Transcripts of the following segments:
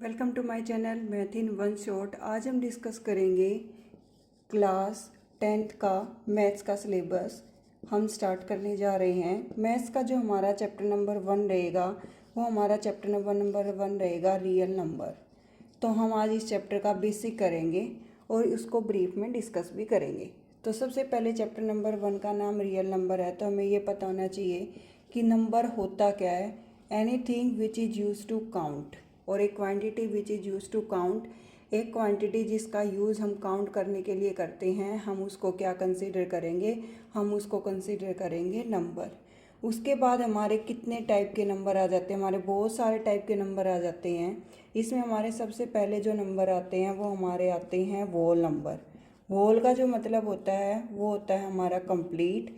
Welcome to my channel math in one shot. आज हम discuss करेंगे क्लास 10th का मैथ्स का सिलेबस। हम स्टार्ट करने जा रहे हैं। मैथ्स का जो हमारा चैप्टर नंबर 1 रहेगा वो हमारा चैप्टर नंबर 1 रहेगा रियल नंबर। तो हम आज इस चैप्टर का बेसिक करेंगे और उसको ब्रीफ में डिस्कस भी करेंगे। तो सबसे पहले चैप्टर नंबर 1 का नाम रियल नंबर है, तो हमें ये पता होना चाहिए कि नंबर होता क्या है। Anything which is use to count, और एक quantity which is use to count. एक क्वांटिटी जिसका यूज़ हम काउंट करने के लिए करते हैं, हम उसको क्या कंसीडर करेंगे? हम उसको कंसीडर करेंगे नंबर। उसके बाद हमारे कितने टाइप के नंबर आ जाते हैं? हमारे बहुत सारे टाइप के नंबर आ जाते हैं। इसमें हमारे सबसे पहले जो नंबर आते हैं वो हमारे आते हैं वोल नंबर। वोल का जो मतलब होता है वो होता है हमारा कंप्लीट।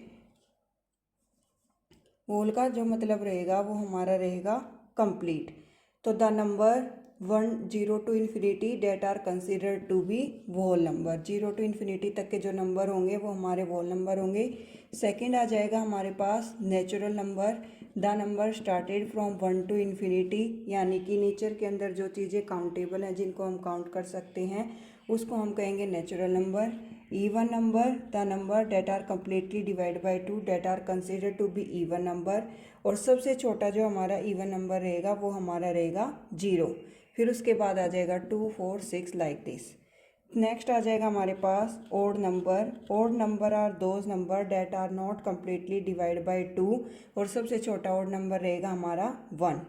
वोल का जो मतलब रहेगा वो हमारा रहेगा कंप्लीट। तो the number 1 0 to infinity that are considered to be whole number. 0 to infinity तक के जो नंबर होंगे वो हमारे वोल नंबर होंगे। सेकंड आ जाएगा हमारे पास natural number. The number started from 1 to infinity, यानी कि नेचर के अंदर जो चीज़ें काउंटेबल हैं, जिनको हम काउंट कर सकते हैं, उसको हम कहेंगे natural number. Even number, the number that are completely divide by 2 that are considered to be even number. और सबसे छोटा जो हमारा इवन नंबर रहेगा वो हमारा रहेगा 0। फिर उसके बाद आ जाएगा 2 4 6 लाइक दिस। नेक्स्ट आ जाएगा हमारे पास odd number. Odd number are those number that are not completely divide by 2, और सबसे छोटा ओड नंबर रहेगा हमारा 1।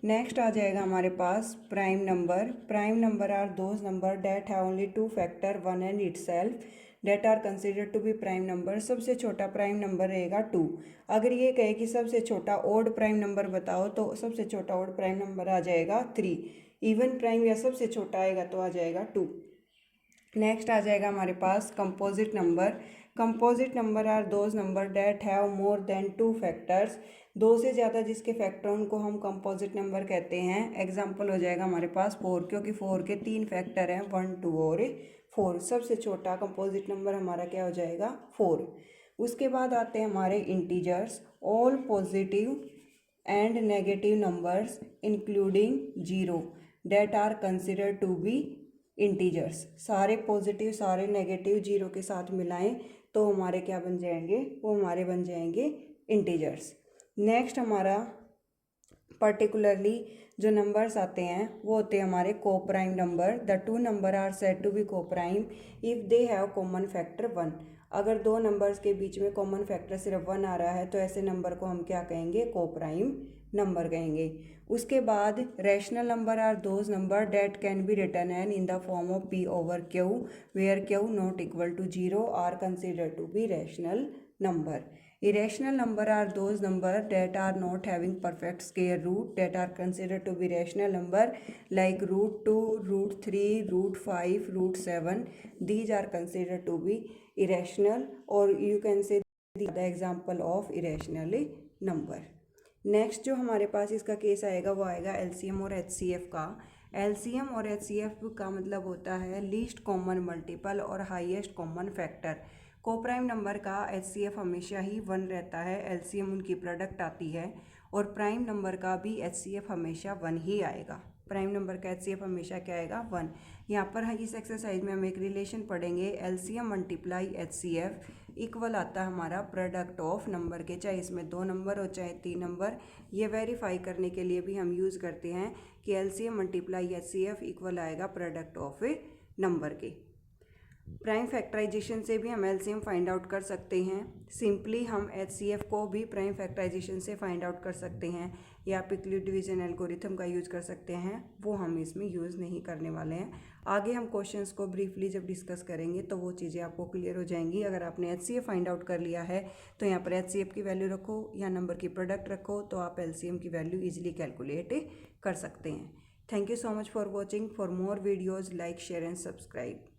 नेक्स्ट आ जाएगा हमारे पास prime number. Prime number are those number that have only 2 factor 1 and itself that are considered to be prime number. सबसे छोटा प्राइम नंबर रहेगा 2। अगर ये कहे कि सबसे छोटा ओड प्राइम नंबर बताओ तो सबसे छोटा ओड प्राइम नंबर आ जाएगा 3। इवन प्राइम या सबसे छोटा आएगा तो आ जाएगा 2। नेक्स्ट आ जाएगा हमारे पास composite number. Composite number are those number that have more than 2 factors. दो से ज़्यादा जिसके फैक्टर उनको हम कंपोजिट नंबर कहते हैं। एग्जाम्पल हो जाएगा हमारे पास 4, क्योंकि 4 के 3 फैक्टर हैं, 1 2 और 4। सबसे छोटा कंपोजिट नंबर हमारा क्या हो जाएगा? 4। उसके बाद आते हैं हमारे integers. All positive and negative numbers including 0 that are considered to be integers. सारे पॉजिटिव सारे नेगेटिव 0 के साथ मिलाएं तो हमारे क्या बन जाएंगे? वो हमारे बन जाएंगे इंटीजर्स। नेक्स्ट हमारा पर्टिकुलरली जो नंबर्स आते हैं वो होते हैं हमारे coprime number. The 2 number are said to be coprime if they have common factor 1। अगर दो नंबर्स के बीच में कॉमन फैक्टर सिर्फ 1 आ रहा है तो ऐसे नंबर को हम क्या कहेंगे? को प्राइम नंबर कहेंगे। उसके बाद rational number are those number that can be written an in the form of p over q where q not equal to 0 are considered to be rational number. Irrational number are those number that are not having perfect square root that are considered to be rational number, like root 2, root 3, root 5, root 7. These are considered to be irrational, or you can say the example of irrational number. Next जो हमारे पास इसका case आएगा वो आएगा LCM और HCF का। LCM और HCF का मतलब होता है लीस्ट कॉमन मल्टीपल और highest common factor. Coprime number का HCF हमेशा ही 1 रहता है, LCM उनकी प्रोडक्ट आती है, और प्राइम नंबर का भी HCF हमेशा 1 ही आएगा। प्राइम नंबर का HCF हमेशा क्या आएगा? 1। यहाँ पर इस एक्सरसाइज में हम एक रिलेशन पढ़ेंगे, LCM मल्टीप्लाई HCF इक्वल आता है हमारा प्रोडक्ट ऑफ नंबर के, चाहे इसमें 2 नंबर हो चाहे 3 नंबर। ये वेरीफाई करने के लिए भी हम यूज़ करते हैं कि LCM मल्टीप्लाई HCF इक्वल आएगा प्रोडक्ट ऑफ नंबर के। प्राइम फैक्टराइजेशन से भी हम LCM फाइंड आउट कर सकते हैं। सिंपली हम HCF को भी प्राइम फैक्टराइजेशन से फाइंड आउट कर सकते हैं, या आप यूक्लिड डिवीजन एल्गोरिथम का यूज़ कर सकते हैं, वो हम इसमें यूज़ नहीं करने वाले हैं। आगे हम क्वेश्चंस को ब्रीफली जब डिस्कस करेंगे तो वो चीज़ें आपको क्लियर हो जाएंगी। अगर आपने HCF फाइंड आउट कर लिया है तो यहाँ पर HCF की वैल्यू रखो या नंबर की प्रोडक्ट रखो, तो आप LCM की वैल्यू ईजिली कैलकुलेट कर सकते हैं। Thank you so much for watching. For more videos like share and subscribe.